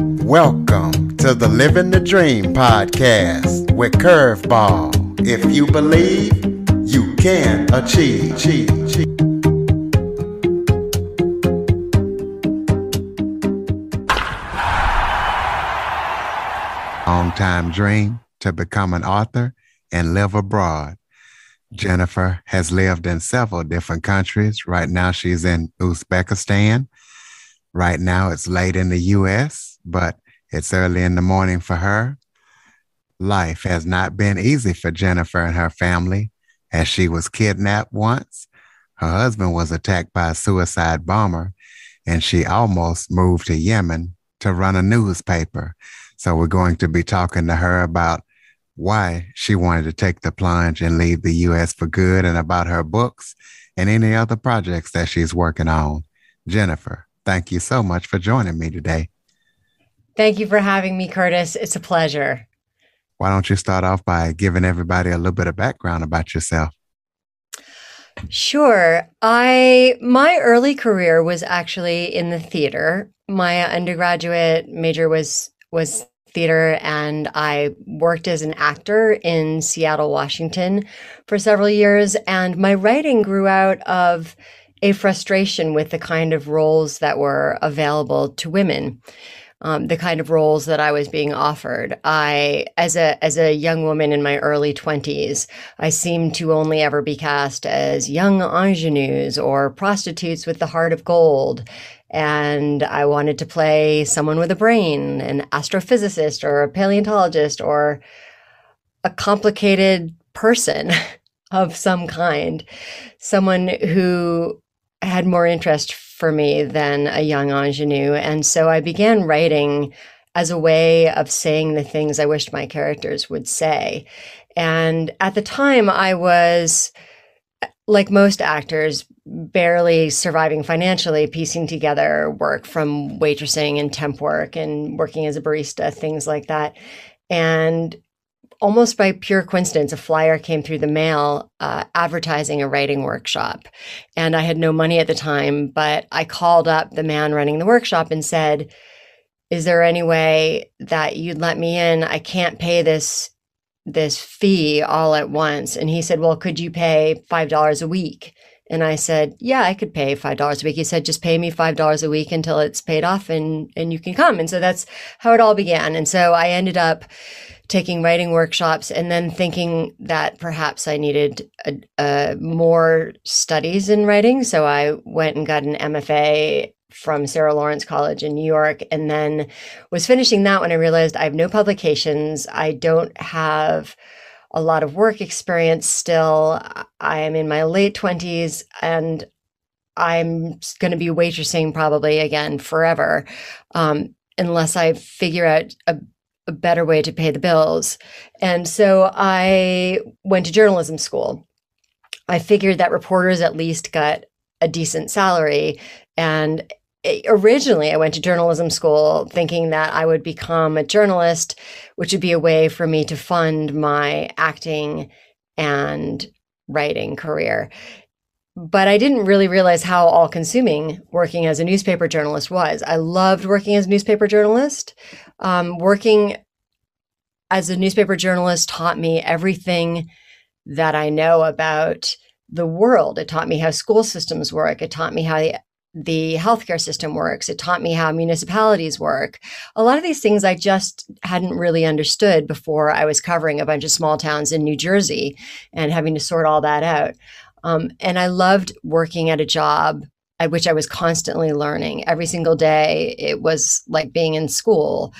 Welcome to the Living the Dream podcast with Curveball. If you believe, you can achieve. Long-time dream to become an author and live abroad. Jennifer has lived in several different countries. Right now, she's in Uzbekistan. Right now, it's late in the U.S., but it's early in the morning for her. Life has not been easy for Jennifer and her family, as she was kidnapped once. Her husband was attacked by a suicide bomber, and she almost moved to Yemen to run a newspaper. So we're going to be talking to her about why she wanted to take the plunge and leave the U.S. for good, and about her books and any other projects that she's working on. Jennifer, thank you so much for joining me today. Thank you for having me, Curtis. It's a pleasure. Why don't you start off by giving everybody a little bit of background about yourself? Sure. My early career was actually in the theater. My undergraduate major was theater, and I worked as an actor in Seattle, Washington for several years. And my writing grew out of a frustration with the kind of roles that were available to women. The kind of roles that I was being offered. As a young woman in my early 20s, I seemed to only ever be cast as young ingenues or prostitutes with the heart of gold. And I wanted to play someone with a brain, an astrophysicist or a paleontologist or a complicated person of some kind, someone who had more interest for me than a young ingenue. And so I began writing as a way of saying the things I wished my characters would say. And at the time, I was, like most actors, barely surviving financially, piecing together work from waitressing and temp work and working as a barista, things like that. And almost by pure coincidence, a flyer came through the mail advertising a writing workshop. And I had no money at the time, but I called up the man running the workshop and said, "Is there any way that you'd let me in? I can't pay this fee all at once." And he said, "Well, could you pay $5 a week?" And I said, "Yeah, I could pay $5 a week." He said, "Just pay me $5 a week until it's paid off and you can come." And so that's how it all began. And so I ended up taking writing workshops and then thinking that perhaps I needed more studies in writing. So I went and got an MFA from Sarah Lawrence College in New York, and then was finishing that when I realized I have no publications. I don't have a lot of work experience still. I am in my late 20s, and I'm going to be waitressing probably again forever, unless I figure out a better way to pay the bills. And so I went to journalism school. I figured that reporters at least got a decent salary. And originally I went to journalism school thinking that I would become a journalist, which would be a way for me to fund my acting and writing career. But I didn't really realize how all-consuming working as a newspaper journalist was. I loved working as a newspaper journalist. Working as a newspaper journalist taught me everything that I know about the world. It taught me how school systems work. It taught me how the healthcare system works. It taught me how municipalities work. A lot of these things I just hadn't really understood before I was covering a bunch of small towns in New Jersey and having to sort all that out. And I loved working at a job at which I was constantly learning. Every single day, it was like being in school,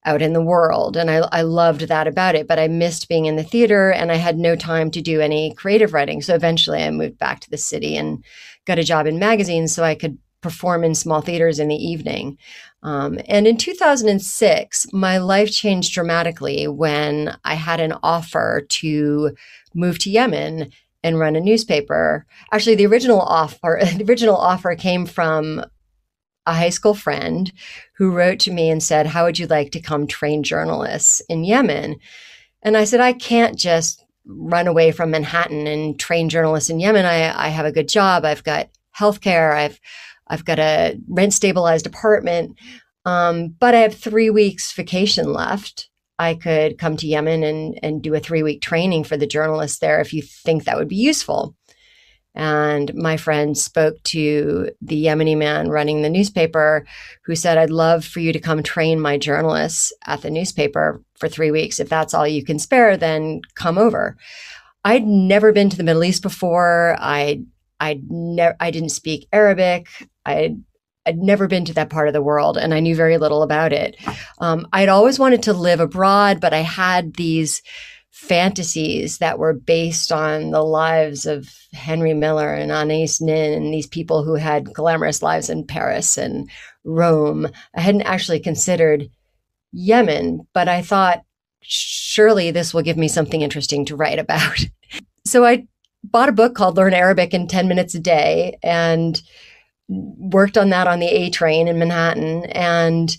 out in the world. And I loved that about it, but I missed being in the theater, and I had no time to do any creative writing. So eventually I moved back to the city and got a job in magazines so I could perform in small theaters in the evening. And in 2006, my life changed dramatically when I had an offer to move to Yemen and run a newspaper. Actually, the original offer came from a high school friend who wrote to me and said, "How would you like to come train journalists in Yemen?" And I said, "I can't just run away from Manhattan and train journalists in Yemen. I have a good job. I've got healthcare. I've got a rent stabilized apartment. But I have 3 weeks vacation left. I could come to Yemen and do a 3 week training for the journalists there if you think that would be useful. And my friend spoke to the Yemeni man running the newspaper who said, I'd love for you to come train my journalists at the newspaper for 3 weeks. If that's all you can spare, then come over. I'd never been to the Middle East before. I didn't speak Arabic. I'd never been to that part of the world, and I knew very little about it. I'd always wanted to live abroad, but I had these fantasies that were based on the lives of Henry Miller and Anais Nin and these people who had glamorous lives in Paris and Rome. I hadn't actually considered Yemen, but I thought, surely this will give me something interesting to write about. So I bought a book called Learn Arabic in 10 Minutes a Day and worked on that on the A train in Manhattan and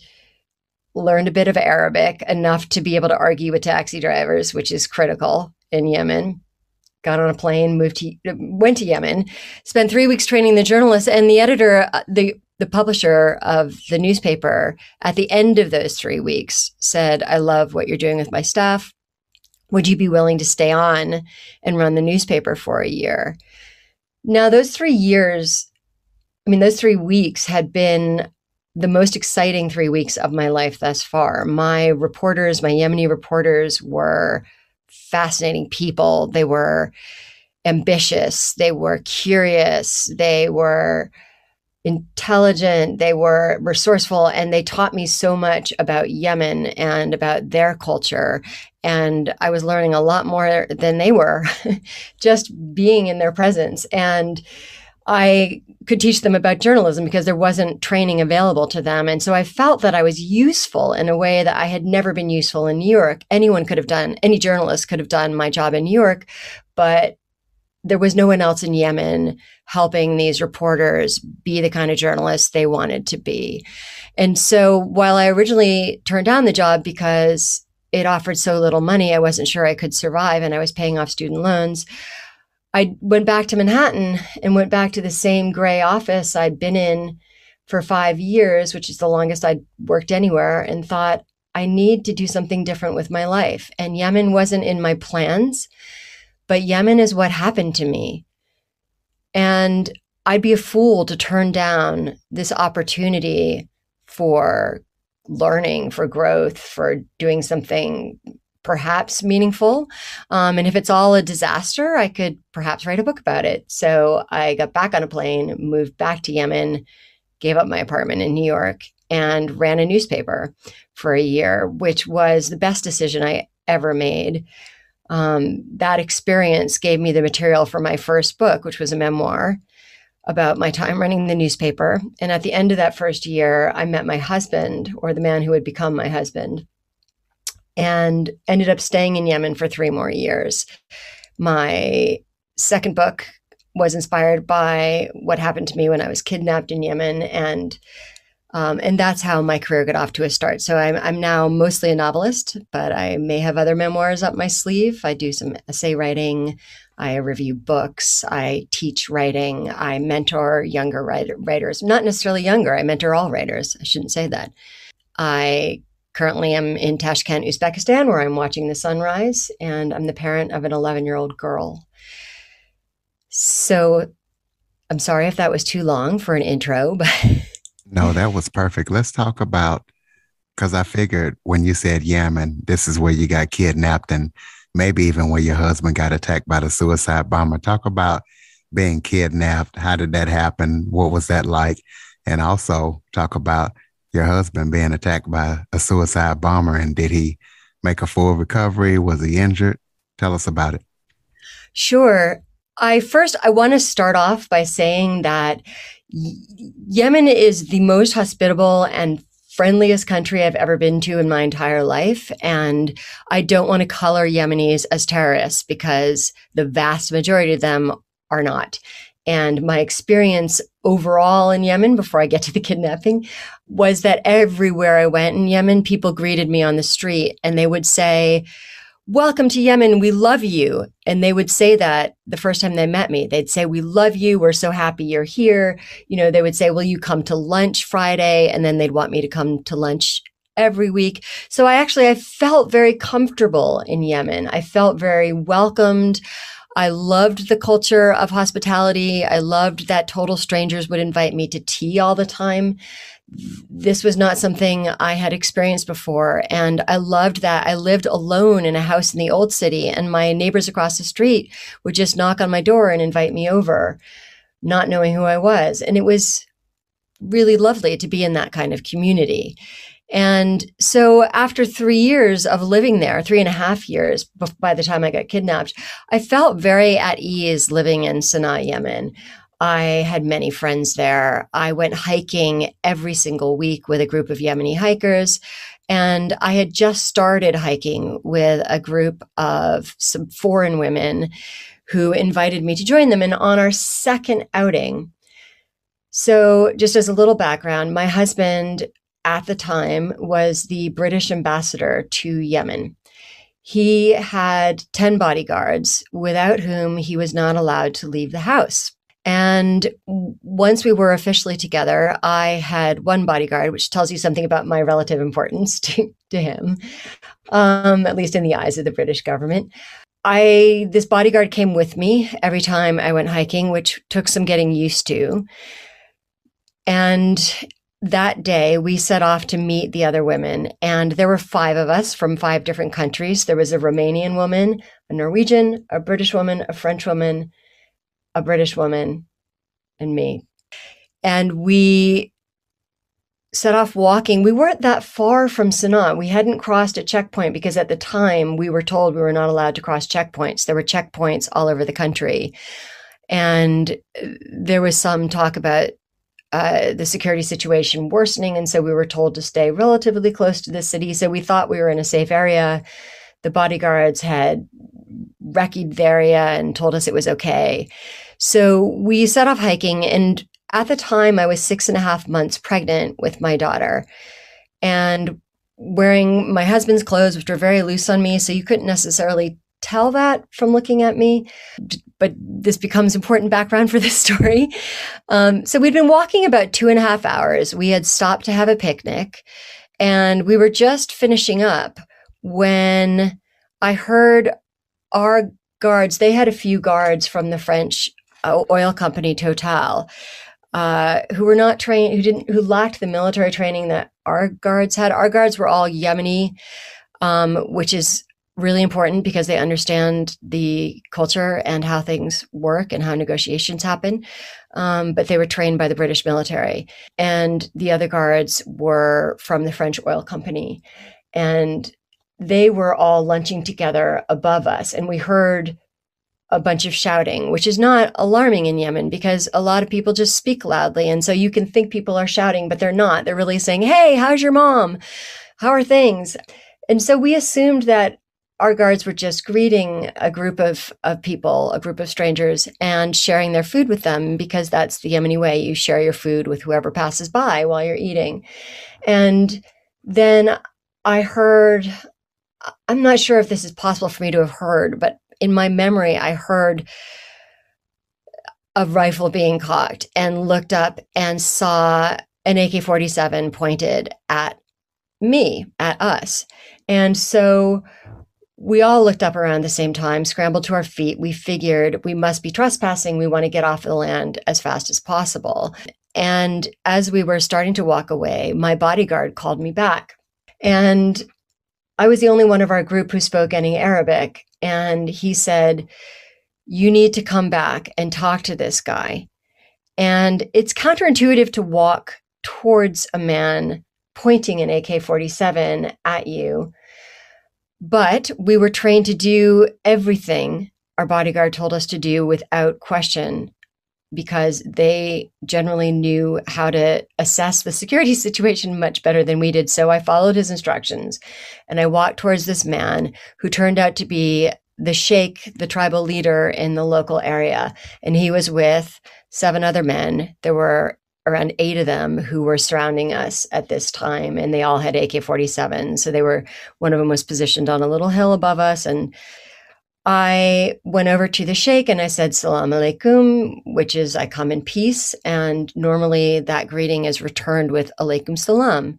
learned a bit of Arabic, enough to be able to argue with taxi drivers, which is critical in Yemen. Got on a plane, went to Yemen, spent 3 weeks training the journalists, and the editor, the publisher of the newspaper, at the end of those 3 weeks said, I love what you're doing with my staff. Would you be willing to stay on and run the newspaper for a year? Now, those 3 weeks had been the most exciting 3 weeks of my life thus far. My Yemeni reporters were fascinating people. They were ambitious. They were curious. They were intelligent. They were resourceful. And they taught me so much about Yemen and about their culture. And I was learning a lot more than they were just being in their presence. And I could teach them about journalism because there wasn't training available to them. And so I felt that I was useful in a way that I had never been useful in New York. Any journalist could have done my job in New York, but there was no one else in Yemen helping these reporters be the kind of journalists they wanted to be. And so while I originally turned down the job because it offered so little money, I wasn't sure I could survive, and I was paying off student loans, I went back to Manhattan and went back to the same gray office I'd been in for 5 years, which is the longest I'd worked anywhere, and thought, I need to do something different with my life. And Yemen wasn't in my plans, but Yemen is what happened to me. And I'd be a fool to turn down this opportunity for learning, for growth, for doing something perhaps meaningful. And if it's all a disaster, I could perhaps write a book about it. So I got back on a plane, moved back to Yemen, gave up my apartment in New York, and ran a newspaper for a year, which was the best decision I ever made. That experience gave me the material for my first book, which was a memoir about my time running the newspaper. And at the end of that first year, I met my husband, or the man who would become my husband, and ended up staying in Yemen for 3 more years. My second book was inspired by what happened to me when I was kidnapped in Yemen, and that's how my career got off to a start. So I'm now mostly a novelist, but I may have other memoirs up my sleeve. I do some essay writing. I review books. I teach writing. I mentor younger writers. Not necessarily younger. I mentor all writers. I shouldn't say that. I currently am in Tashkent, Uzbekistan, where I'm watching the sunrise, and I'm the parent of an 11-year-old girl. So I'm sorry if that was too long for an intro, but... No, that was perfect. Let's talk about, because I figured when you said Yemen, this is where you got kidnapped and maybe even where your husband got attacked by the suicide bomber. Talk about being kidnapped. How did that happen? What was that like? And also talk about your husband being attacked by a suicide bomber, and did he make a full recovery? Was he injured? Tell us about it. Sure. I want to start off by saying that Yemen is the most hospitable and friendliest country I've ever been to in my entire life. And I don't want to color Yemenis as terrorists, because the vast majority of them are not. And my experience overall in Yemen, before I get to the kidnapping, was that everywhere I went in Yemen, people greeted me on the street and they would say, welcome to Yemen. We love you. And they would say that the first time they met me. They'd say, we love you. We're so happy you're here. They would say, will you come to lunch Friday? And then they'd want me to come to lunch every week. So I felt very comfortable in Yemen. I felt very welcomed. I loved the culture of hospitality. I loved that total strangers would invite me to tea all the time. This was not something I had experienced before. And I loved that. I lived alone in a house in the old city, and my neighbors across the street would just knock on my door and invite me over, not knowing who I was. And it was really lovely to be in that kind of community. And so after 3 years of living there, 3.5 years by the time I got kidnapped, I felt very at ease living in Sana'a, Yemen. I had many friends there. I went hiking every single week with a group of Yemeni hikers. And I had just started hiking with a group of some foreign women who invited me to join them. And on our second outing, so just as a little background, my husband at the time was the British ambassador to Yemen. He had 10 bodyguards without whom he was not allowed to leave the house. And once we were officially together, I had one bodyguard, which tells you something about my relative importance to him, at least in the eyes of the British government. This bodyguard came with me every time I went hiking, which took some getting used to. And that day, we set off to meet the other women, and there were 5 of us from 5 different countries. There was a Romanian woman, a Norwegian, a British woman, a French woman, a British woman, and me. And we set off walking. We weren't that far from Sana'a. We hadn't crossed a checkpoint because at the time we were told we were not allowed to cross checkpoints. There were checkpoints all over the country. And there was some talk about the security situation worsening. And so we were told to stay relatively close to the city. So we thought we were in a safe area. The bodyguards had recce'd the area and told us it was okay. So we set off hiking. And at the time, I was 6.5 months pregnant with my daughter and wearing my husband's clothes, which were very loose on me. So you couldn't necessarily tell that from looking at me, but this becomes important background for this story. So we'd been walking about 2.5 hours. We had stopped to have a picnic, and we were just finishing up when I heard our guards. They had a few guards from the French oil company Total, who were not trained, who lacked the military training that our guards had. Our guards were all Yemeni, which is really important because they understand the culture and how things work and how negotiations happen. But they were trained by the British military. And the other guards were from the French oil company. And they were all lunching together above us. And we heard a bunch of shouting, which is not alarming in Yemen because a lot of people just speak loudly. And so you can think people are shouting, but they're not. They're really saying, hey, how's your mom? How are things? And so we assumed that our guards were just greeting a group of people, a group of strangers, and sharing their food with them because that's the Yemeni way. You share your food with whoever passes by while you're eating. And then I heard, I'm not sure if this is possible for me to have heard, but in my memory, I heard a rifle being cocked and looked up and saw an AK-47 pointed at me, at us. And so we all looked up around the same time, scrambled to our feet. We figured we must be trespassing. We want to get off the land as fast as possible. And as we were starting to walk away, my bodyguard called me back. And I was the only one of our group who spoke any Arabic. And he said, you need to come back and talk to this guy. And it's counterintuitive to walk towards a man pointing an AK-47 at you. But we were trained to do everything our bodyguard told us to do without question because they generally knew how to assess the security situation much better than we did. So I followed his instructions and I walked towards this man who turned out to be the sheikh, the tribal leader in the local area. And he was with 7 other men. There were around 8 of them who were surrounding us at this time, and they all had AK-47. So one of them was positioned on a little hill above us, and I went over to the sheikh and I said, Salam alaikum, which is I come in peace. And normally that greeting is returned with alaikum salam.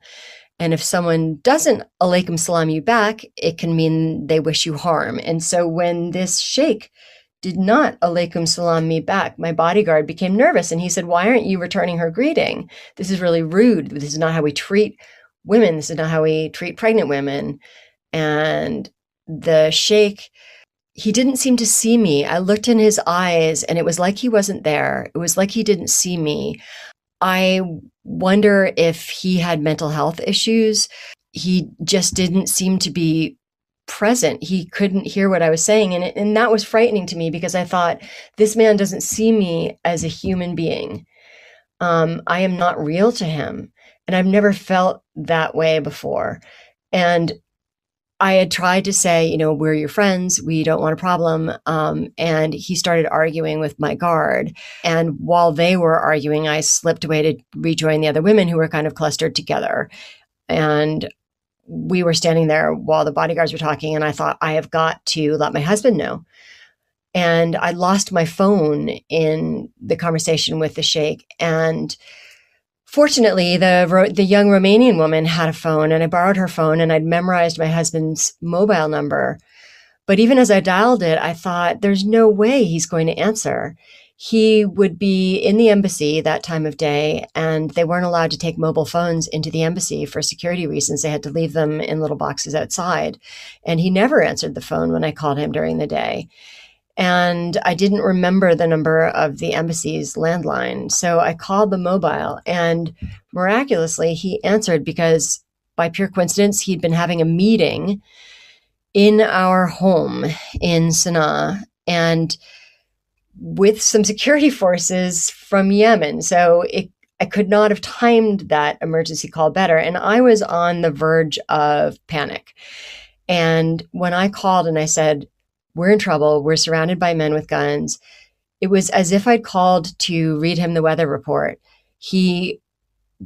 And if someone doesn't alaikum salam you back, it can mean they wish you harm. And so when this sheikh did not alaikum salam me back, my bodyguard became nervous and he said, why aren't you returning her greeting? This is really rude. This is not how we treat women. This is not how we treat pregnant women. And the sheikh, he didn't seem to see me. I looked in his eyes and it was like he wasn't there. It was like he didn't see me. I wonder if he had mental health issues. He just didn't seem to be present. He couldn't hear what I was saying. And that was frightening to me because I thought, this man doesn't see me as a human being. I am not real to him. And I've never felt that way before. And I had tried to say, we're your friends. We don't want a problem. And he started arguing with my guard. And while they were arguing, I slipped away to rejoin the other women who were kind of clustered together. And we were standing there while the bodyguards were talking. And I thought, I have got to let my husband know. And I lost my phone in the conversation with the sheikh. And fortunately, the young Romanian woman had a phone, and I borrowed her phone, and I'd memorized my husband's mobile number. But even as I dialed it, I thought, there's no way he's going to answer. He would be in the embassy that time of day, and they weren't allowed to take mobile phones into the embassy for security reasons. They had to leave them in little boxes outside. And he never answered the phone when I called him during the day. And I didn't remember the number of the embassy's landline. So I called the mobile, and miraculously he answered because by pure coincidence, he'd been having a meeting in our home in Sana'a and with some security forces from Yemen. So I could not have timed that emergency call better. And I was on the verge of panic. And when I called and I said, we're in trouble, we're surrounded by men with guns, it was as if I'd called to read him the weather report. He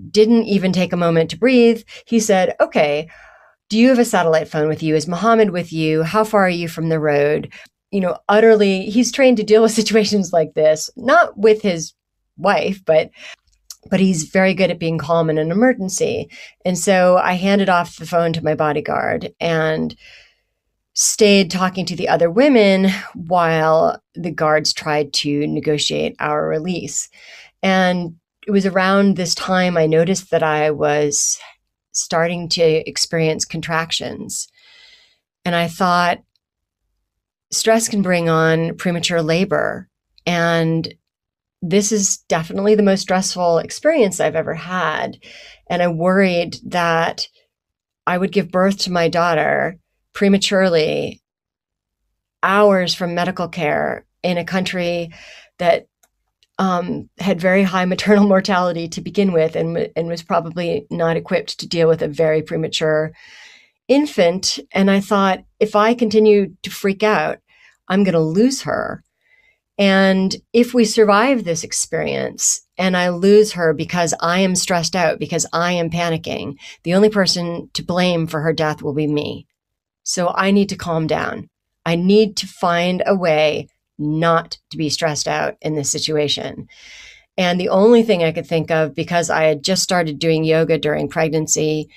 didn't even take a moment to breathe. He said, okay, do you have a satellite phone with you? Is Mohammed with you? How far are you from the road? Utterly, he's trained to deal with situations like this, not with his wife, but he's very good at being calm in an emergency. And so I handed off the phone to my bodyguard and stayed talking to the other women while the guards tried to negotiate our release. And it was around this time I noticed that I was starting to experience contractions. And I thought, stress can bring on premature labor. And this is definitely the most stressful experience I've ever had. And I worried that I would give birth to my daughter prematurely, hours from medical care in a country that had very high maternal mortality to begin with and was probably not equipped to deal with a very premature infant. And I thought, if I continue to freak out, I'm going to lose her. And if we survive this experience and I lose her because I am stressed out, because I am panicking, the only person to blame for her death will be me. So I need to calm down. I need to find a way not to be stressed out in this situation. And the only thing I could think of, because I had just started doing yoga during pregnancy,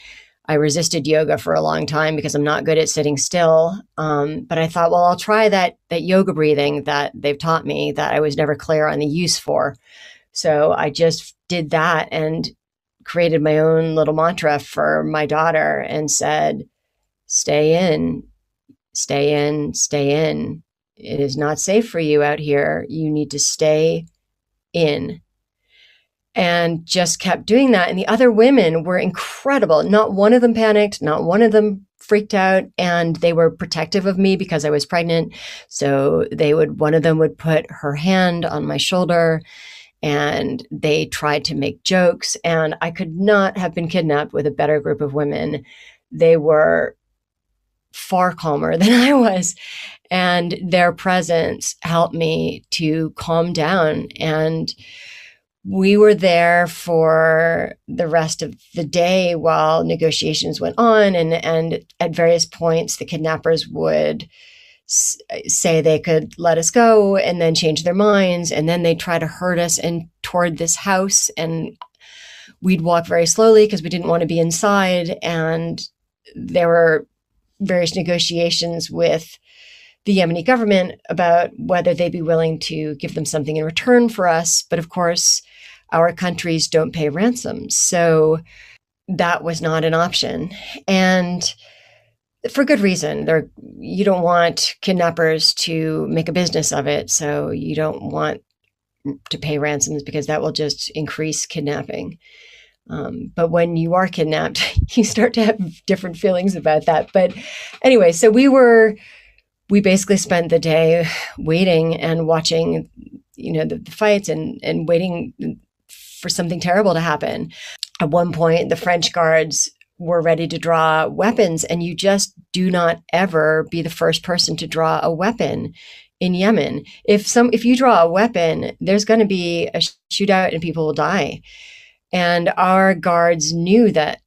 I resisted yoga for a long time because I'm not good at sitting still. But I thought, well, I'll try that yoga breathing that they've taught me that I was never clear on the use for. So I just did that and created my own little mantra for my daughter and said, stay in, stay in, stay in. It is not safe for you out here. You need to stay in. And just kept doing that. And the other women were incredible. Not one of them panicked. Not one of them freaked out. And they were protective of me because I was pregnant. So one of them would put her hand on my shoulder and they tried to make jokes. And I could not have been kidnapped with a better group of women. They were far calmer than I was. And their presence helped me to calm down. And We were there for the rest of the day while negotiations went on, and at various points, the kidnappers would say they could let us go and then change their minds, and then they'd try to herd us in toward this house, and we'd walk very slowly because we didn't want to be inside. And there were various negotiations with the Yemeni government about whether they'd be willing to give them something in return for us. But of course, our countries don't pay ransoms. So that was not an option. And for good reason. You don't want kidnappers to make a business of it. So you don't want to pay ransoms because that will just increase kidnapping. But when you are kidnapped, you start to have different feelings about that. But anyway, so we basically spent the day waiting and watching, the fights and waiting for something terrible to happen. At one point, the French guards were ready to draw weapons, and you just do not ever be the first person to draw a weapon in Yemen. If you draw a weapon, there's going to be a shootout and people will die. And our guards knew that,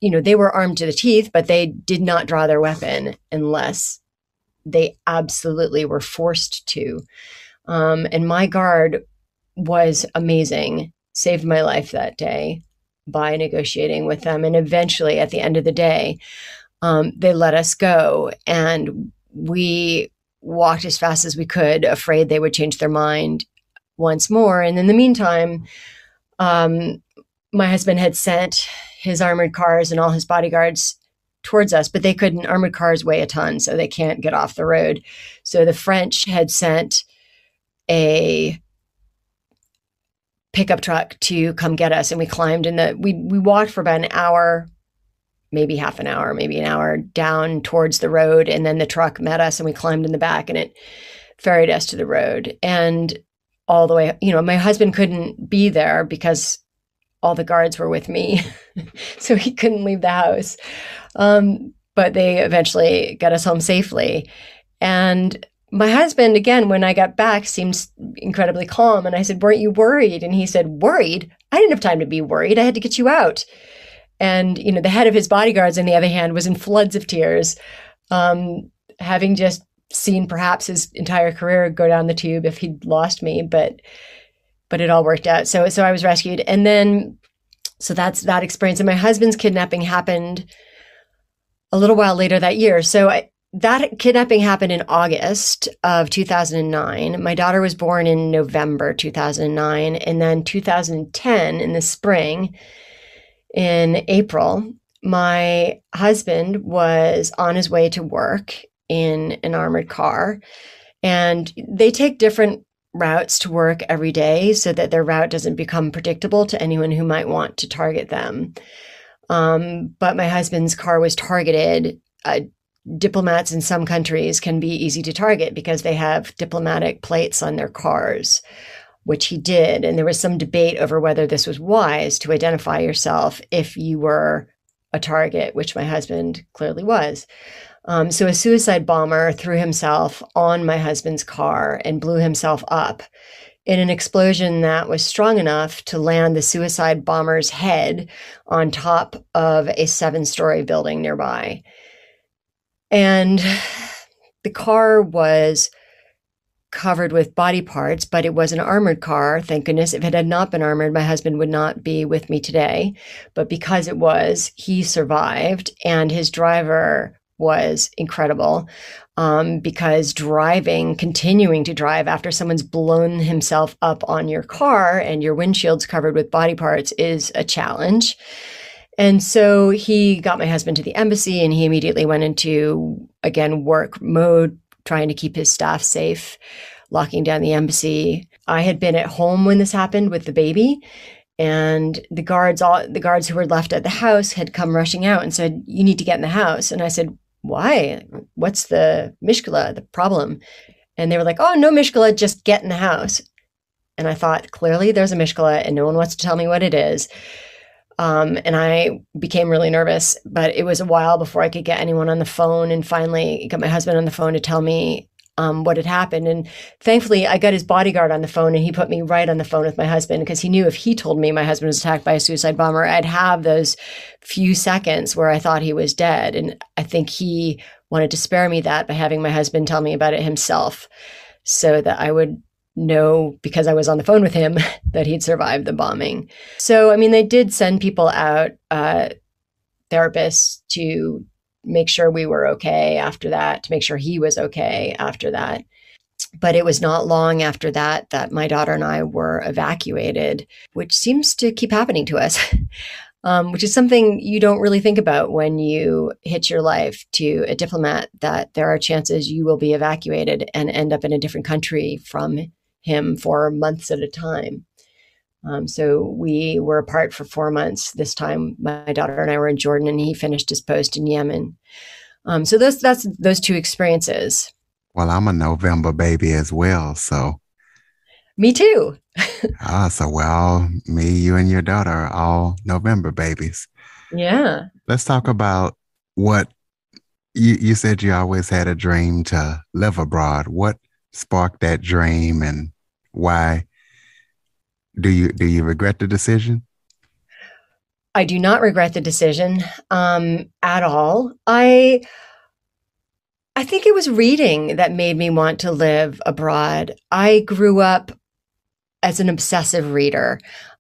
they were armed to the teeth, but they did not draw their weapon unless they absolutely were forced to. And my guard was amazing, saved my life that day by negotiating with them. And eventually, at the end of the day, they let us go. And we walked as fast as we could, afraid they would change their mind once more. And in the meantime, my husband had sent his armored cars and all his bodyguards towards us, but they couldn't. Armored cars weigh a ton, so they can't get off the road. So the French had sent a pickup truck to come get us, and we climbed we walked for about an hour, maybe half an hour, maybe an hour down towards the road, and then the truck met us and we climbed in the back and it ferried us to the road. And all the way, my husband couldn't be there because all the guards were with me, so he couldn't leave the house. But they eventually got us home safely. And my husband, again, when I got back, seemed incredibly calm. And I said, "Weren't you worried?" And he said, "Worried? I didn't have time to be worried. I had to get you out." And, the head of his bodyguards, on the other hand, was in floods of tears, having just seen perhaps his entire career go down the tube if he'd lost me. But it all worked out. So I was rescued. And then, so that's that experience. And my husband's kidnapping happened a little while later that year. So that kidnapping happened in August of 2009. My daughter was born in November 2009. And then 2010, in the spring, in April, my husband was on his way to work in an armored car. And they take different routes to work every day so that their route doesn't become predictable to anyone who might want to target them. But my husband's car was targeted. Diplomats in some countries can be easy to target because they have diplomatic plates on their cars, which he did. And there was some debate over whether this was wise to identify yourself if you were a target, which my husband clearly was. So a suicide bomber threw himself on my husband's car and blew himself up in an explosion that was strong enough to land the suicide bomber's head on top of a 7-story building nearby. And the car was covered with body parts, but it was an armored car. Thank goodness. If it had not been armored, my husband would not be with me today. But because it was, he survived, and his driver was incredible, because continuing to drive after someone's blown himself up on your car and your windshield's covered with body parts is a challenge. And so he got my husband to the embassy, and he immediately went into, again, work mode, trying to keep his staff safe, locking down the embassy. I had been at home when this happened with the baby, and the guards who were left at the house had come rushing out and said, "You need to get in the house." And I said, "Why? What's the mishkala, the problem?" And they were like, "Oh, no mishkala, just get in the house." And I thought, clearly there's a mishkala and no one wants to tell me what it is. And I became really nervous, but it was a while before I could get anyone on the phone, and finally got my husband on the phone to tell me what had happened. And thankfully, I got his bodyguard on the phone, and he put me right on the phone with my husband, because he knew if he told me my husband was attacked by a suicide bomber, I'd have those few seconds where I thought he was dead. And I think he wanted to spare me that by having my husband tell me about it himself, so that I would know, because I was on the phone with him, that he'd survived the bombing. So, I mean, they did send people out, therapists, to make sure we were okay after that, to make sure he was okay after that. But it was not long after that that my daughter and I were evacuated, which seems to keep happening to us, which is something you don't really think about when you hitch your life to a diplomat, that there are chances you will be evacuated and end up in a different country from him for months at a time. So we were apart for 4 months. This time, my daughter and I were in Jordan, and he finished his post in Yemen. So that's those two experiences. Well, I'm a November baby as well. So, Me too. so we're all, me, you, and your daughter are all November babies. Yeah. Let's talk about what you said you always had a dream to live abroad. What sparked that dream, and why? Do you regret the decision? I do not regret the decision at all. I think it was reading that made me want to live abroad. I grew up as an obsessive reader.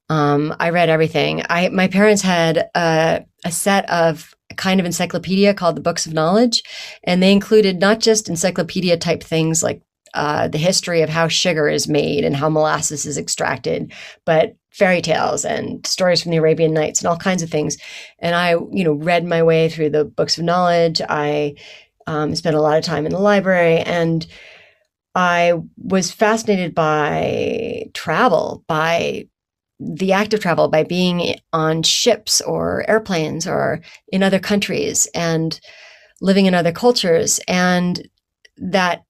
I read everything. My parents had a set of kind of encyclopedia called the Books of Knowledge, and they included not just encyclopedia type things like the history of how sugar is made and how molasses is extracted, but fairy tales and stories from the Arabian Nights and all kinds of things. And I, read my way through the Books of Knowledge. I spent a lot of time in the library, and I was fascinated by travel, by the act of travel, by being on ships or airplanes or in other countries and living in other cultures. And that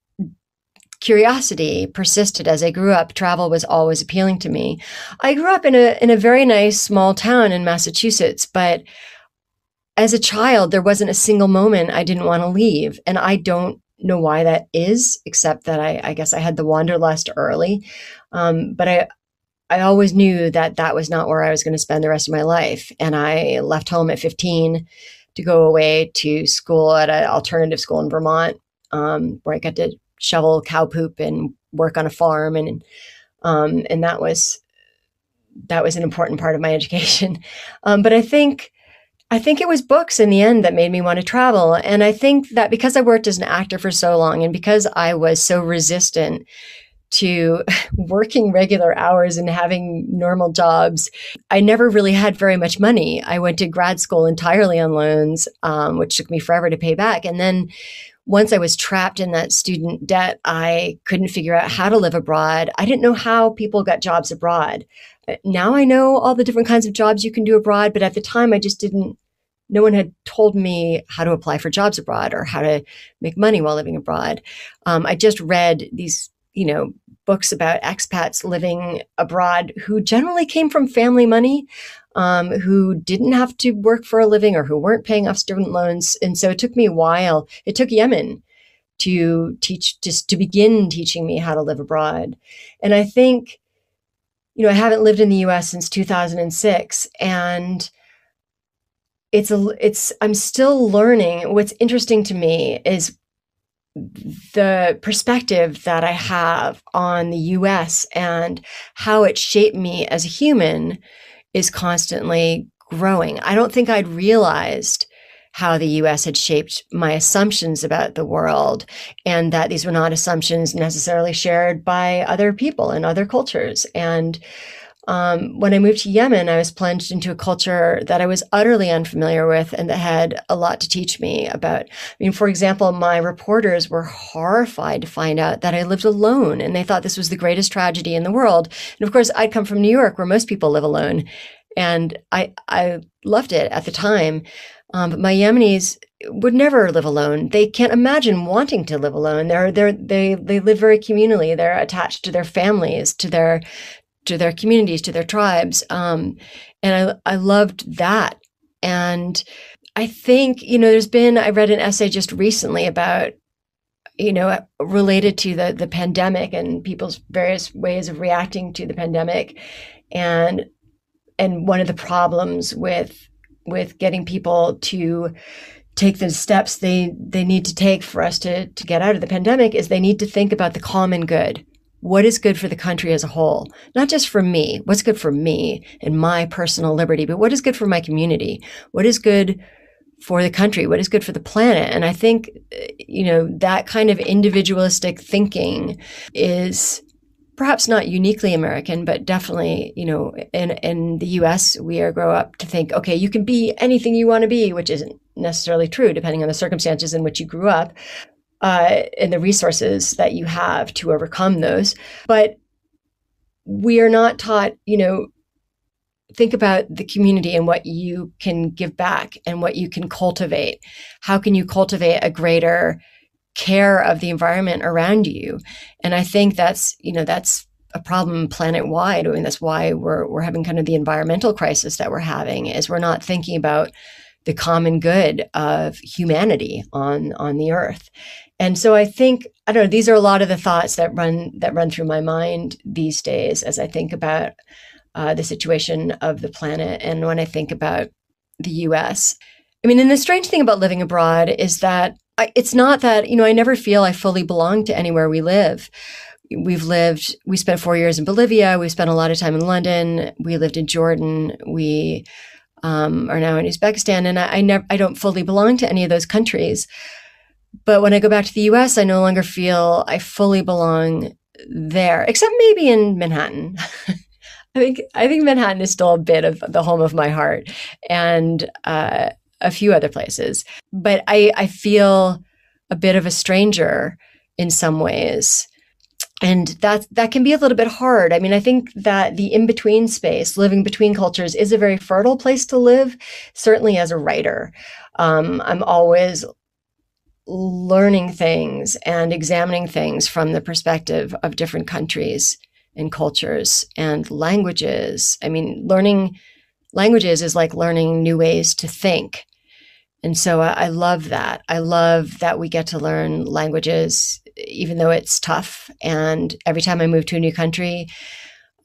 curiosity persisted as I grew up. Travel was always appealing to me. I grew up in a very nice small town in Massachusetts, but as a child, there wasn't a single moment I didn't want to leave. And I don't know why that is, except that I guess I had the wanderlust early. But I always knew that that was not where I was going to spend the rest of my life. And I left home at 15 to go away to school at an alternative school in Vermont, where I got to shovel cow poop and work on a farm. And that was an important part of my education. But I think it was books in the end that made me want to travel. And I think that because I worked as an actor for so long, and because I was so resistant to working regular hours and having normal jobs, I never really had very much money. I went to grad school entirely on loans, which took me forever to pay back. And then once I was trapped in that student debt, I couldn't figure out how to live abroad. I didn't know how people got jobs abroad. Now I know all the different kinds of jobs you can do abroad, but at the time I just didn't. No one had told me how to apply for jobs abroad or how to make money while living abroad. I just read these, books about expats living abroad who generally came from family money, who didn't have to work for a living or who weren't paying off student loans. And so it took me a while. It took Yemen to begin teaching me how to live abroad. And I think, I haven't lived in the US since 2006, and I'm still learning. What's interesting to me is the perspective that I have on the US and how it shaped me as a human is constantly growing. I don't think I'd realized how the US had shaped my assumptions about the world, and that these were not assumptions necessarily shared by other people in other cultures. And when I moved to Yemen, I was plunged into a culture that I was utterly unfamiliar with and that had a lot to teach me about. For example, my reporters were horrified to find out that I lived alone, and they thought this was the greatest tragedy in the world. And of course, I'd come from New York, where most people live alone, and I loved it at the time. But my Yemenis would never live alone. They can't imagine wanting to live alone. They live very communally. They're attached to their families, to their communities, to their tribes. And I loved that. And I think, I read an essay just recently about related to the pandemic and people's various ways of reacting to the pandemic, and one of the problems with getting people to take the steps they need to take for us to get out of the pandemic is they need to think about the common good. What is good for the country as a whole? Not just for me, what's good for me and my personal liberty, but what is good for my community? What is good for the country? What is good for the planet? And I think, that kind of individualistic thinking is perhaps not uniquely American, but definitely, in the US, we grow up to think, okay, you can be anything you want to be, which isn't necessarily true, depending on the circumstances in which you grew up. And the resources that you have to overcome those. But we are not taught, think about the community and what you can give back and what you can cultivate. How can you cultivate a greater care of the environment around you? And I think that's a problem planet-wide. I mean, that's why we're having kind of the environmental crisis that we're having, is we're not thinking about the common good of humanity on the earth. And so I think, I don't know, these are a lot of the thoughts that run through my mind these days as I think about the situation of the planet and when I think about the US. I mean, and the strange thing about living abroad is that it's not that, I never feel I fully belong to anywhere we live. We spent 4 years in Bolivia. We spent a lot of time in London. We lived in Jordan. We are now in Uzbekistan. And I don't fully belong to any of those countries. But when I go back to the US, I no longer feel I fully belong there, except maybe in Manhattan. I think Manhattan is still a bit of the home of my heart, and a few other places. But I feel a bit of a stranger in some ways. And that can be a little bit hard. I mean, I think that the in-between space, living between cultures, is a very fertile place to live, certainly as a writer. I'm always learning things and examining things from the perspective of different countries and cultures and languages. I mean, learning languages is like learning new ways to think. And so I love that. I love that we get to learn languages, even though it's tough. And every time I move to a new country,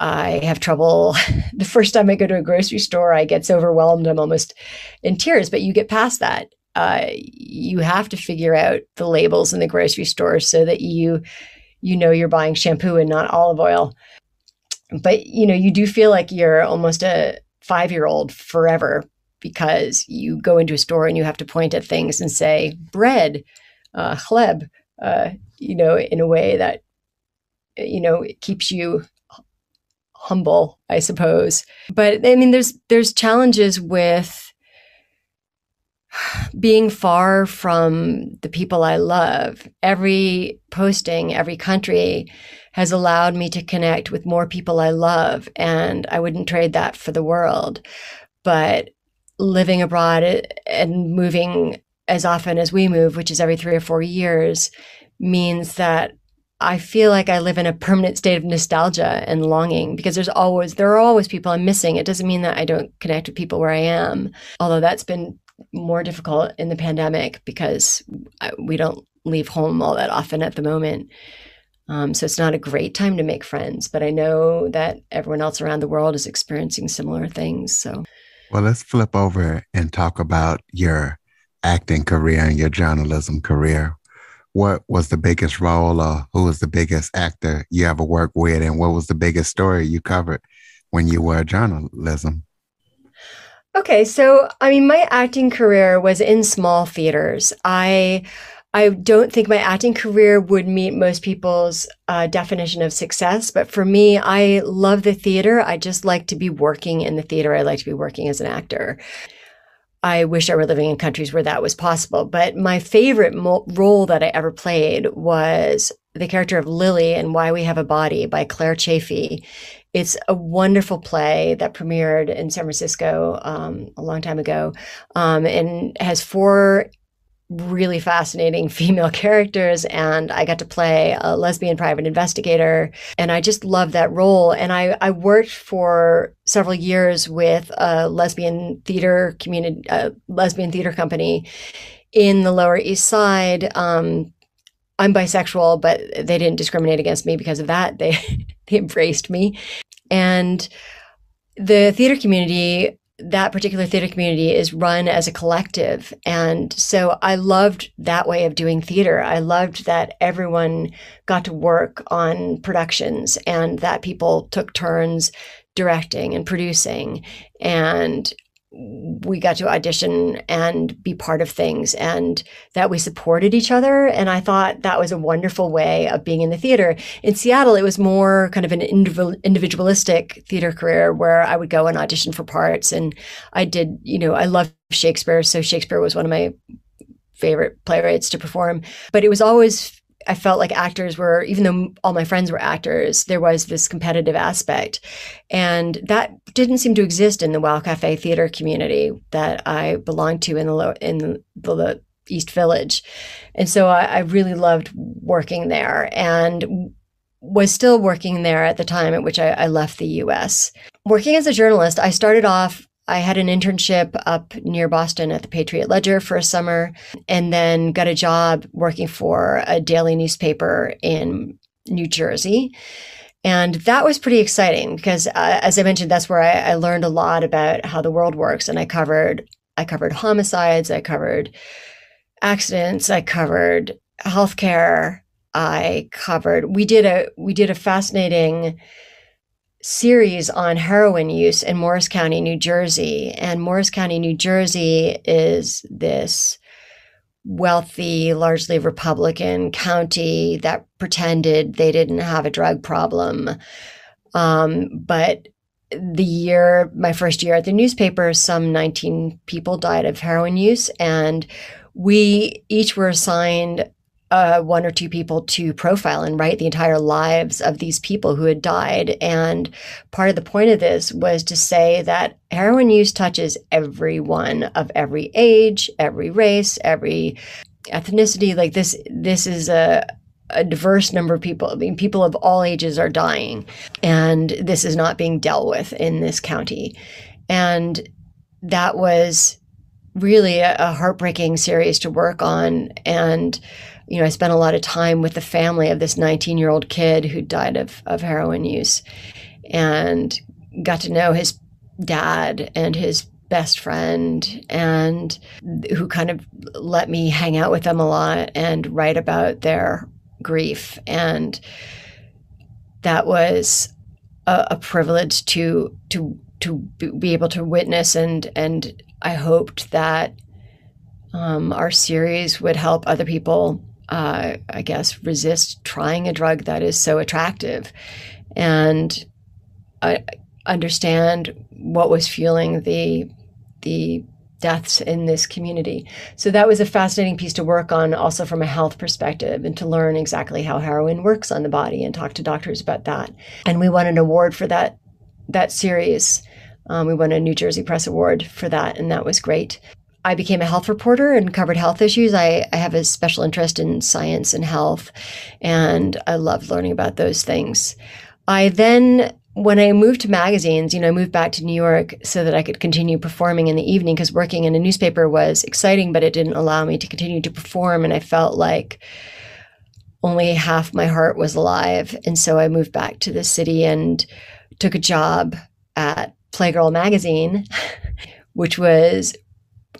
I have trouble. The first time I go to a grocery store, I get so overwhelmed, I'm almost in tears, but you get past that. You have to figure out the labels in the grocery store so that you know you're buying shampoo and not olive oil. But, you do feel like you're almost a 5-year-old forever, because you go into a store and you have to point at things and say, bread, chleb, in a way that, it keeps you humble, I suppose. But I mean, there's challenges with being far from the people I love. Every posting, every country has allowed me to connect with more people I love, and I wouldn't trade that for the world. But living abroad and moving as often as we move, which is every 3 or 4 years, means that I feel like I live in a permanent state of nostalgia and longing, because there are always people I'm missing. It doesn't mean that I don't connect with people where I am, although that's been more difficult in the pandemic because we don't leave home all that often at the moment. So it's not a great time to make friends, but I know that everyone else around the world is experiencing similar things. So, well, let's flip over and talk about your acting career and your journalism career. What was the biggest role, or who was the biggest actor you ever worked with, and what was the biggest story you covered when you were journalism? Okay, so I mean, my acting career was in small theaters. I don't think my acting career would meet most people's definition of success, but for me, I love the theater. I just like to be working in the theater. I like to be working as an actor. I wish I were living in countries where that was possible. But my favorite role that I ever played was the character of Lily in Why We Have a Body by Claire Chafee. It's a wonderful play that premiered in San Francisco a long time ago, and has 4 really fascinating female characters, and I got to play a lesbian private investigator, and I just love that role. And I worked for several years with a lesbian theater company in the Lower East Side, I'm bisexual, but they didn't discriminate against me because of that. They they embraced me. And the theater community, that particular theater community, is run as a collective. And so I loved that way of doing theater. I loved that everyone got to work on productions and that people took turns directing and producing. And we got to audition and be part of things, and that we supported each other. And I thought that was a wonderful way of being in the theater. In Seattle, it was more kind of an individualistic theater career where I would go and audition for parts. And I did, I love Shakespeare. So Shakespeare was one of my favorite playwrights to perform. But it was always, I felt like actors were, even though all my friends were actors, there was this competitive aspect. And that didn't seem to exist in the Wow Cafe theater community that I belonged to in the East Village. And so I really loved working there and was still working there at the time at which I left the US. Working as a journalist, I had an internship up near Boston at the Patriot Ledger for a summer, and then got a job working for a daily newspaper in New Jersey. And that was pretty exciting because, as I mentioned, that's where I learned a lot about how the world works. And I covered homicides, I covered accidents, I covered healthcare, we did a fascinating series on heroin use in Morris County, New Jersey. And Morris County, New Jersey is this wealthy, largely Republican county that pretended they didn't have a drug problem. But my first year at the newspaper, some 19 people died of heroin use. And we each were assigned one or two people to profile and write the entire lives of these people who had died. And part of the point of this was to say that heroin use touches everyone of every age, every race, every ethnicity. Like this is a diverse number of people. I mean, people of all ages are dying, and this is not being dealt with in this county. And that was really a heartbreaking series to work on. And I spent a lot of time with the family of this 19-year-old kid who died of heroin use, and got to know his dad and his best friend, and who kind of let me hang out with them a lot and write about their grief. And that was a privilege to be able to witness. And I hoped that our series would help other people, I guess, resist trying a drug that is so attractive, and understand what was fueling the deaths in this community. So that was a fascinating piece to work on, also from a health perspective, and to learn exactly how heroin works on the body and talk to doctors about that. And we won an award for that series. We won a New Jersey Press Award for that, and that was great. I became a health reporter and covered health issues. I have a special interest in science and health, and I loved learning about those things. When I moved to magazines, I moved back to New York so that I could continue performing in the evening, because working in a newspaper was exciting, but it didn't allow me to continue to perform. And I felt like only half my heart was alive. And so I moved back to the city and took a job at Playgirl magazine, which was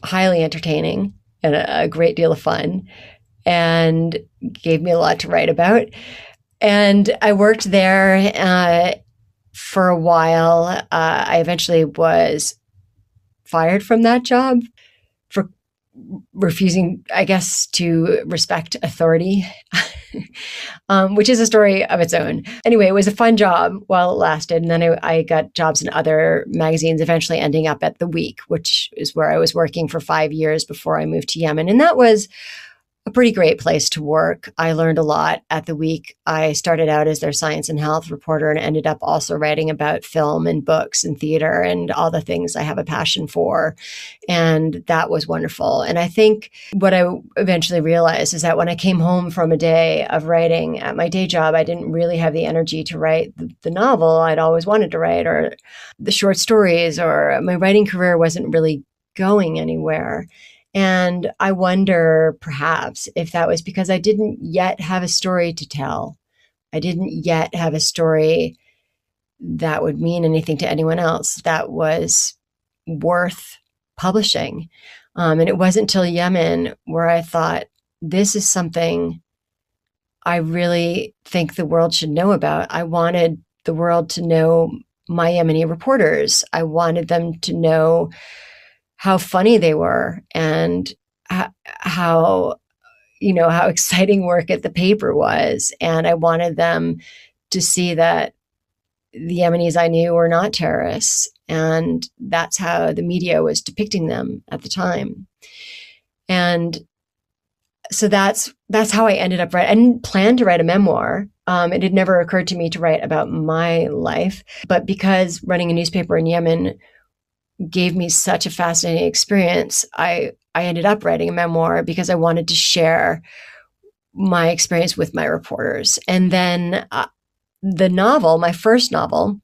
highly entertaining and a great deal of fun, and gave me a lot to write about. And I worked there for a while. I eventually was fired from that job for refusing, I guess, to respect authority, which is a story of its own. Anyway, it was a fun job while it lasted. And then I got jobs in other magazines, eventually ending up at The Week, which is where I was working for 5 years before I moved to Yemen. And that was a pretty great place to work. I learned a lot at The Week. I started out as their science and health reporter and ended up also writing about film and books and theater and all the things I have a passion for. And that was wonderful. And I think what I eventually realized is that when I came home from a day of writing at my day job, I didn't really have the energy to write the novel I'd always wanted to write, or the short stories, or my writing career wasn't really going anywhere. And I wonder perhaps if that was because I didn't yet have a story to tell. I didn't yet have a story that would mean anything to anyone else that was worth publishing. And it wasn't until Yemen where I thought, this is something I really think the world should know about. I wanted the world to know my Yemeni reporters. I wanted them to know how funny they were and how how exciting work at the paper was. And I wanted them to see that the Yemenis I knew were not terrorists. And that's how the media was depicting them at the time. And so that's how I ended up writing. I didn't plan to write a memoir. It had never occurred to me to write about my life. But because running a newspaper in Yemen gave me such a fascinating experience, I ended up writing a memoir because I wanted to share my experience with my reporters. And then the novel, my first novel,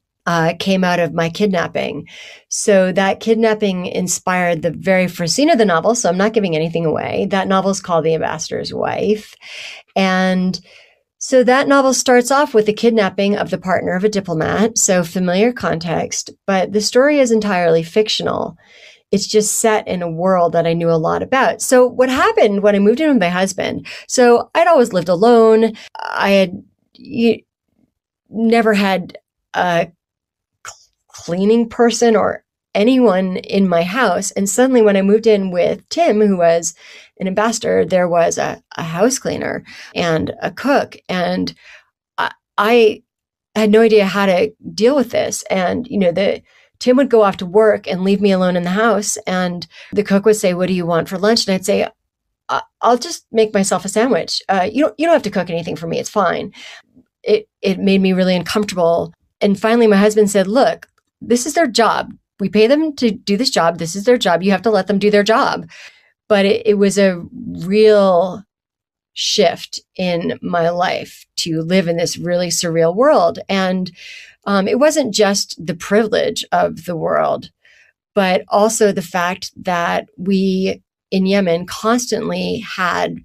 came out of my kidnapping. So that kidnapping inspired the very first scene of the novel. So I'm not giving anything away. That novel is called The Ambassador's Wife. And so that novel starts off with the kidnapping of the partner of a diplomat. So familiar context, but the story is entirely fictional. It's just set in a world that I knew a lot about. So what happened when I moved in with my husband? So I'd always lived alone. I had never had a cleaning person or anyone in my house. And suddenly when I moved in with Tim, who was an ambassador, there was a house cleaner and a cook. And I had no idea how to deal with this. And, Tim would go off to work and leave me alone in the house. And the cook would say, "What do you want for lunch?" And I'd say, "I'll just make myself a sandwich. You don't have to cook anything for me. It's fine." It made me really uncomfortable. And finally, my husband said, "Look, this is their job. We pay them to do this job. This is their job. You have to let them do their job." But it was a real shift in my life to live in this really surreal world. And it wasn't just the privilege of the world, but also the fact that we in Yemen constantly had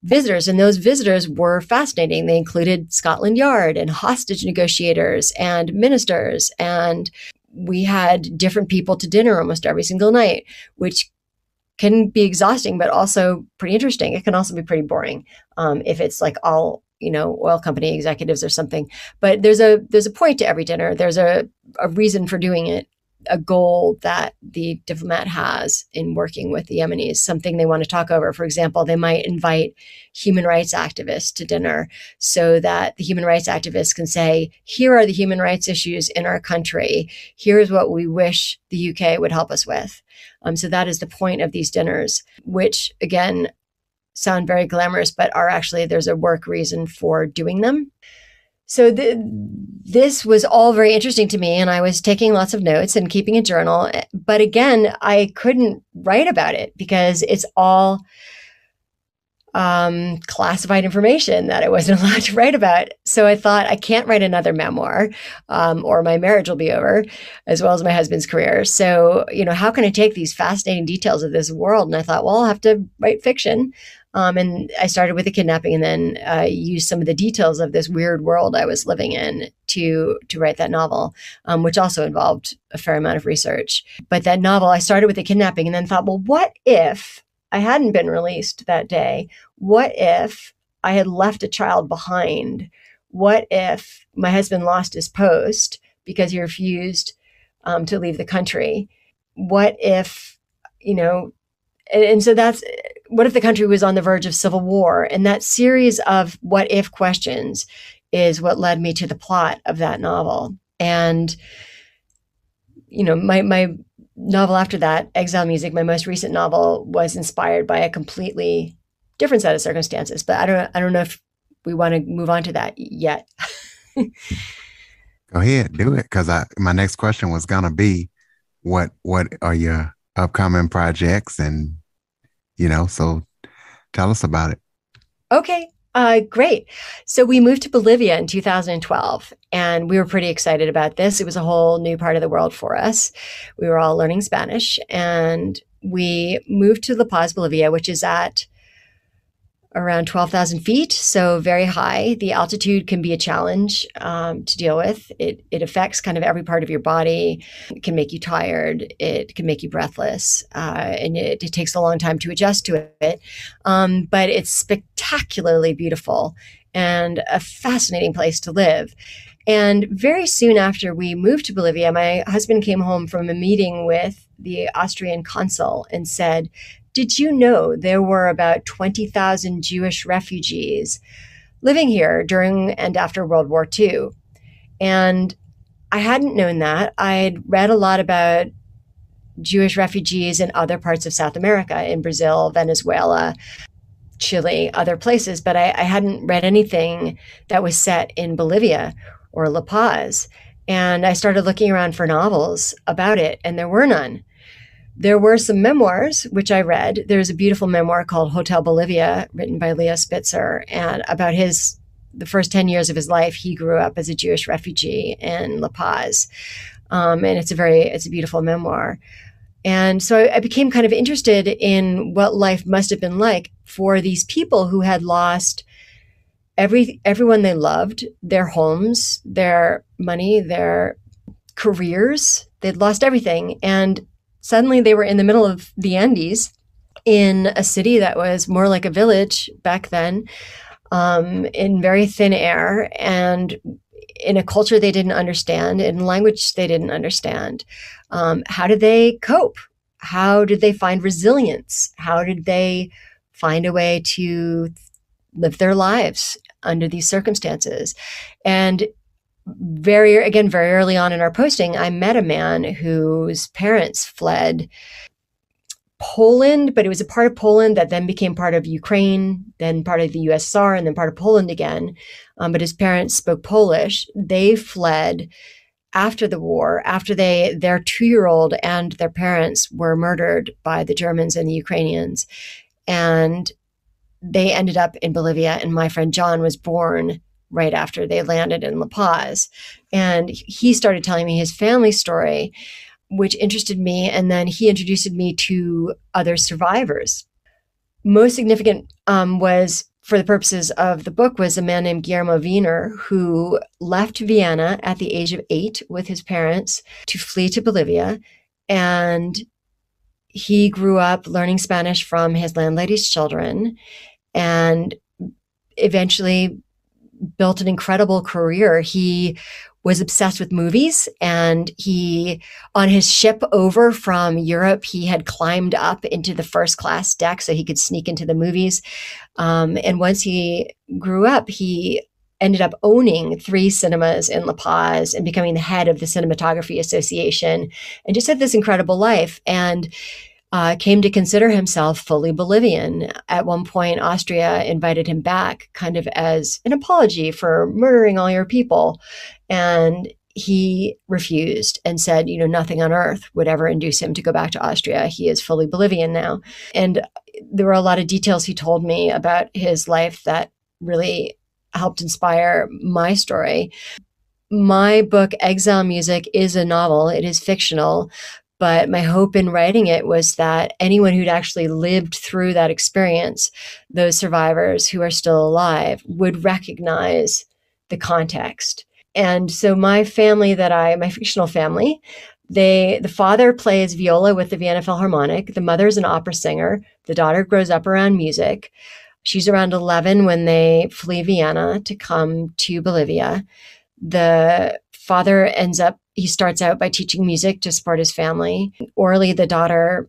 visitors, and those visitors were fascinating. They included Scotland Yard and hostage negotiators and ministers, and we had different people to dinner almost every single night, which can be exhausting, but also pretty interesting. It can also be pretty boring if it's like all oil company executives or something. But there's a point to every dinner. There's a reason for doing it, a goal that the diplomat has in working with the Yemenis, something they want to talk over. For example, they might invite human rights activists to dinner so that the human rights activists can say, here are the human rights issues in our country. Here's what we wish the UK would help us with. So that is the point of these dinners, which again, sound very glamorous, but are actually, there's a work reason for doing them. So this was all very interesting to me, and I was taking lots of notes and keeping a journal. But again, I couldn't write about it because it's all classified information that I wasn't allowed to write about. So I thought, I can't write another memoir, or my marriage will be over, as well as my husband's career. So, how can I take these fascinating details of this world? And I thought, well, I'll have to write fiction. And I started with the kidnapping, and then used some of the details of this weird world I was living in to write that novel, which also involved a fair amount of research. But that novel, I started with the kidnapping and then thought, well, what if I hadn't been released that day? What if I had left a child behind? What if my husband lost his post because he refused to leave the country? What if, and so that's, what if the country was on the verge of civil war? And that series of what if questions is what led me to the plot of that novel. And, my novel after that, Exile Music, my most recent novel, was inspired by a completely different set of circumstances. But I don't know if we want to move on to that yet. Go ahead, do it. Because my next question was gonna be, what are your upcoming projects? And so tell us about it. Okay. Great. So we moved to Bolivia in 2012, and we were pretty excited about this. It was a whole new part of the world for us. We were all learning Spanish, and we moved to La Paz, Bolivia, which is at around 12,000 feet, so very high. The altitude can be a challenge to deal with. It affects kind of every part of your body. It can make you tired. It can make you breathless. And it takes a long time to adjust to it. But it's spectacularly beautiful and a fascinating place to live. And very soon after we moved to Bolivia, my husband came home from a meeting with the Austrian consul and said, "Did you know there were about 20,000 Jewish refugees living here during and after World War II?" And I hadn't known that. I'd read a lot about Jewish refugees in other parts of South America, in Brazil, Venezuela, Chile, other places, but I hadn't read anything that was set in Bolivia or La Paz. And I started looking around for novels about it, and there were none. There were some memoirs, which I read. There's a beautiful memoir called Hotel Bolivia, written by Leo Spitzer, and about the first 10 years of his life. He grew up as a Jewish refugee in La Paz. And it's a beautiful memoir. And so I became kind of interested in what life must have been like for these people who had lost everyone they loved, their homes, their money, their careers. They'd lost everything. And suddenly they were in the middle of the Andes in a city that was more like a village back then, in very thin air and in a culture they didn't understand, in a language they didn't understand. How did they cope? How did they find resilience? How did they find a way to live their lives under these circumstances? And very early on in our posting, I met a man whose parents fled Poland, but it was a part of Poland that then became part of Ukraine, then part of the USSR, and then part of Poland again. But his parents spoke Polish. They fled after the war, after their 2-year-old and their parents were murdered by the Germans and the Ukrainians. And they ended up in Bolivia, and my friend John was born right after they landed in La Paz. And he started telling me his family story, which interested me. And then he introduced me to other survivors. Most significant was, for the purposes of the book, was a man named Guillermo Wiener, who left Vienna at the age of 8 with his parents to flee to Bolivia. And he grew up learning Spanish from his landlady's children and eventually built an incredible career. He was obsessed with movies, and on his ship over from Europe, he had climbed up into the first class deck so he could sneak into the movies. And once he grew up, he ended up owning 3 cinemas in La Paz and becoming the head of the Cinematography Association, and just had this incredible life. And came to consider himself fully Bolivian. At one point, Austria invited him back kind of as an apology for murdering all your people. And he refused and said, nothing on earth would ever induce him to go back to Austria. He is fully Bolivian now. And there were a lot of details he told me about his life that really helped inspire my story. My book, Exile Music, is a novel. It is fictional. But my hope in writing it was that anyone who'd actually lived through that experience, those survivors who are still alive, would recognize the context. And so my fictional family, the father plays viola with the Vienna Philharmonic. The mother's an opera singer. The daughter grows up around music. She's around 11 when they flee Vienna to come to Bolivia. The father he starts out by teaching music to support his family. Orally, the daughter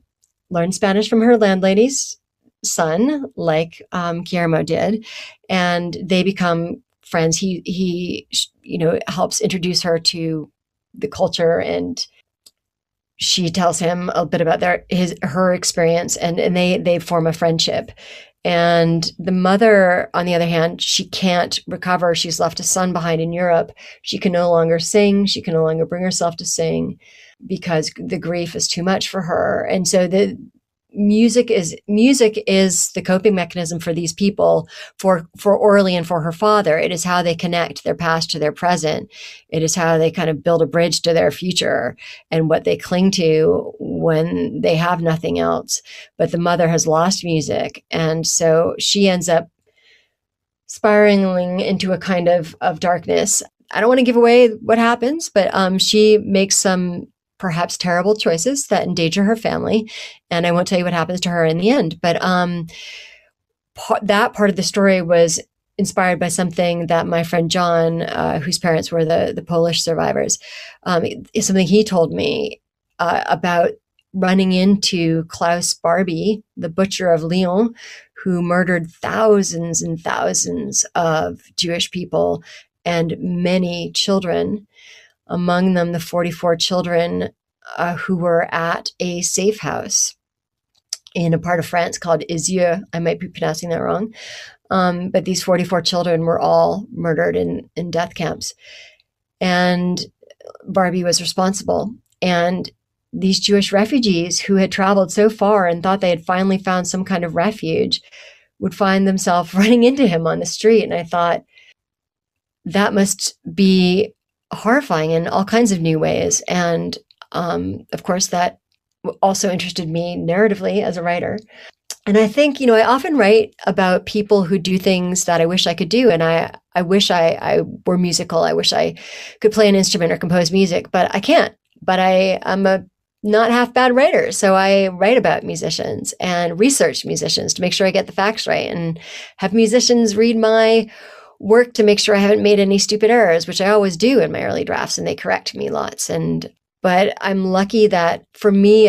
learned Spanish from her landlady's son, like Guillermo did, and they become friends. He helps introduce her to the culture, and she tells him a bit about her experience, and they form a friendship. And the mother, on the other hand, she can't recover. She's left a son behind in Europe. She can no longer sing. She can no longer bring herself to sing because the grief is too much for her. And so music is the coping mechanism for these people, for Orly and for her father. It is how they connect their past to their present. It is how they kind of build a bridge to their future and what they cling to when they have nothing else. But the mother has lost music, and so she ends up spiraling into a kind of darkness. I don't want to give away what happens, but she makes some perhaps terrible choices that endanger her family, and I won't tell you what happens to her in the end. But that part of the story was inspired by something that my friend John, whose parents were the Polish survivors, is something he told me about running into Klaus Barbie, the butcher of Lyon, who murdered thousands and thousands of Jewish people and many children, among them the 44 children who were at a safe house in a part of France called Isieux. I might be pronouncing that wrong. But these 44 children were all murdered in death camps. And Barbie was responsible. And these Jewish refugees who had traveled so far and thought they had finally found some kind of refuge would find themselves running into him on the street. And I thought, that must be horrifying in all kinds of new ways. And of course, that also interested me narratively as a writer. And I think, I often write about people who do things that I wish I could do. And I wish I were musical. I wish I could play an instrument or compose music, but I can't. But I'm a not half bad writer. So I write about musicians and research musicians to make sure I get the facts right, and have musicians read my work to make sure I haven't made any stupid errors, which I always do in my early drafts, and they correct me lots. But I'm lucky that for me,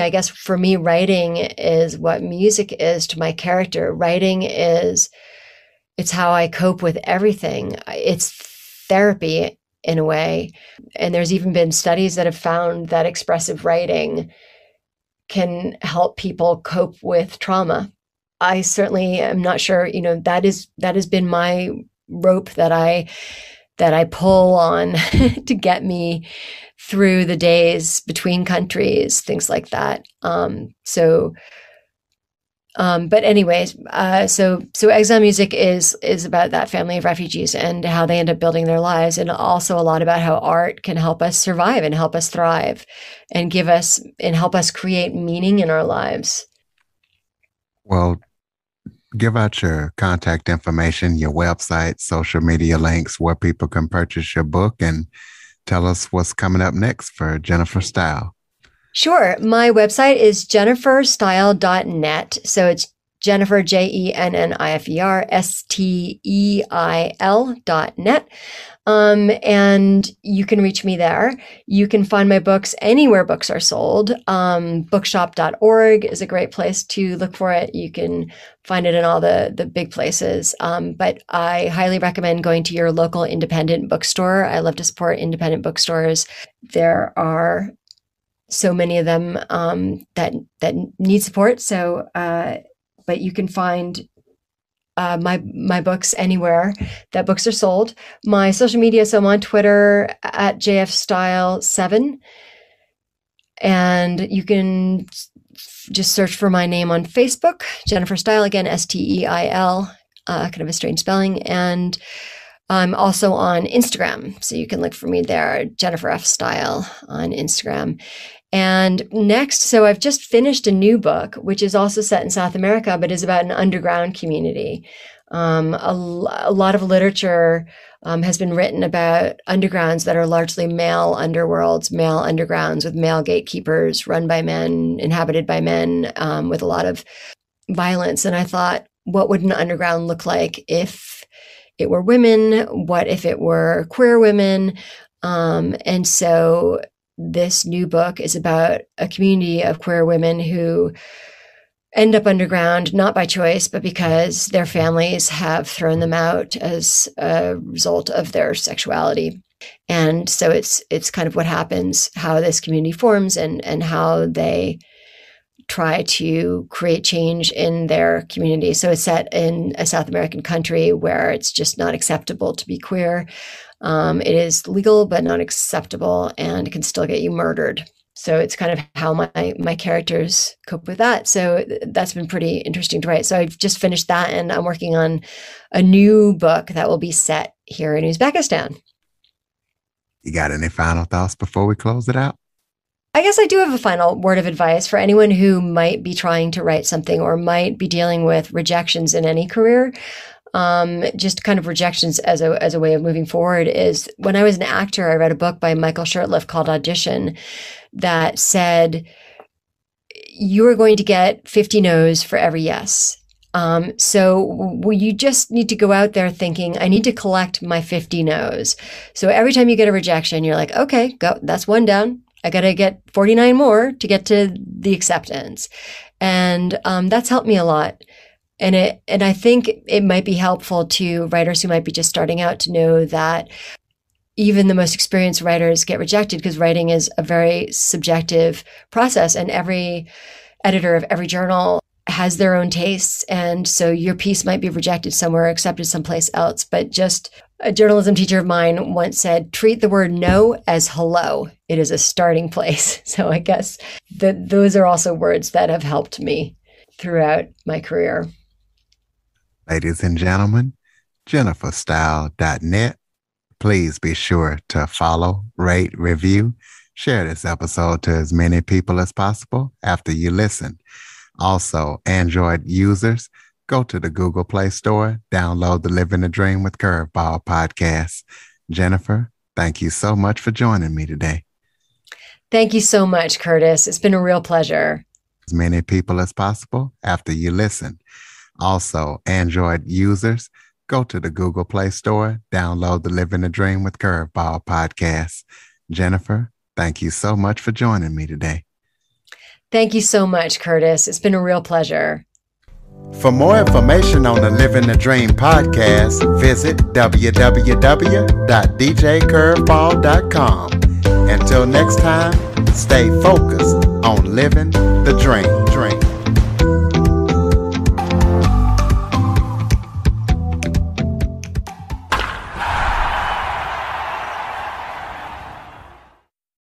writing is what music is to my character. Writing it's how I cope with everything. It's therapy in a way. And there's even been studies that have found that expressive writing can help people cope with trauma. I certainly am not sure, that has been my rope that I pull on to get me through the days between countries, things like that. But anyways, so Exile Music is about that family of refugees and how they end up building their lives, and also a lot about how art can help us survive and help us thrive and help us create meaning in our lives. Well, give out your contact information, your website, social media links, where people can purchase your book, and tell us what's coming up next for Jennifer Steil. Sure. My website is jennifersteil.net. So it's Jennifer, JENNIFER, STEIL.net. And you can reach me there. You can find my books anywhere books are sold. Bookshop.org is a great place to look for it. You can find it in all the big places. But I highly recommend going to your local independent bookstore. I love to support independent bookstores. There are so many of them that need support. So, but you can find my books anywhere that books are sold. My social media, so I'm on Twitter at JFStyle7, and you can just search for my name on Facebook, Jennifer Steil, again, STEIL, kind of a strange spelling. And I'm also on Instagram, so you can look for me there, Jennifer F. Steil on Instagram. And next, so I've just finished a new book, which is also set in South America, but is about an underground community. A lot of literature has been written about undergrounds that are largely male underworlds, male undergrounds with male gatekeepers, run by men, inhabited by men, with a lot of violence. And I thought, what would an underground look like if it were women? What if it were queer women? And so this new book is about a community of queer women who end up underground, not by choice, but because their families have thrown them out as a result of their sexuality. And so it's kind of what happens, how this community forms, and how they try to create change in their community. So it's set in a South American country where it's just not acceptable to be queer. It is legal, but not acceptable, and can still get you murdered. So it's kind of how my characters cope with that. So that's been pretty interesting to write. So I've just finished that, and I'm working on a new book that will be set here in Uzbekistan. You got any final thoughts before we close it out? I guess I do have a final word of advice for anyone who might be trying to write something or might be dealing with rejections in any career. Just kind of rejections as a way of moving forward is, when I was an actor, I read a book by Michael Shurtleff called Audition that said, you are going to get 50 no's for every yes. So you just need to go out there thinking, I need to collect my 50 no's. So every time you get a rejection, you're like, okay, go, that's one down. I got to get 49 more to get to the acceptance. And that's helped me a lot. And I think it might be helpful to writers who might be just starting out to know that even the most experienced writers get rejected, because writing is a very subjective process, and every editor of every journal has their own tastes. And so your piece might be rejected somewhere, accepted someplace else. But just a journalism teacher of mine once said, treat the word no as hello. It is a starting place. So I guess those are also words that have helped me throughout my career. Ladies and gentlemen, jennifersteil.net. Please be sure to follow, rate, review, share this episode to as many people as possible after you listen. Also, Android users, go to the Google Play Store, download the Living the Dream with Curveball podcast. Jennifer, thank you so much for joining me today. Thank you so much, Curtis. It's been a real pleasure. As many people as possible after you listen. Also, Android users, go to the Google Play Store, download the Living the Dream with Curveball podcast. Jennifer, thank you so much for joining me today. Thank you so much, Curtis. It's been a real pleasure. For more information on the Living the Dream podcast, visit www.djcurveball.com. Until next time, stay focused on living the dream.